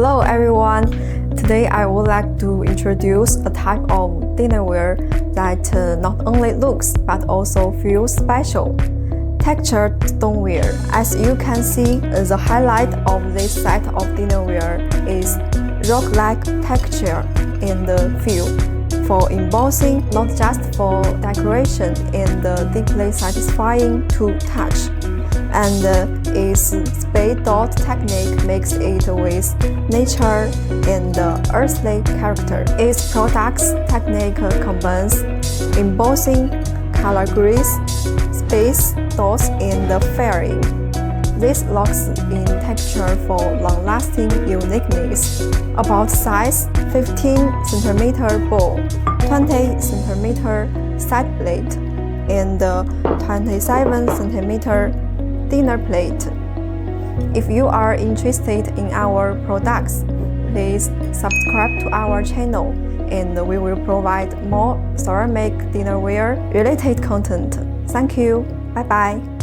Hello everyone! Today I would like to introduce a type of dinnerware that not only looks but also feels special. Textured stoneware. As you can see, the highlight of this set of dinnerware is rock-like texture in the feel. For embossing, not just for decoration, and deeply satisfying to touch. And its spade dot technique makes it with nature and earthly character. Its products technique combines embossing, color grace, space dots, and fairing. This locks in texture for long-lasting uniqueness. About size: 15 cm bowl, 20 cm side plate, and 27 cm dinner plate. If you are interested in our products, please subscribe to our channel, and we will provide more ceramic dinnerware related content. Thank you. Bye bye.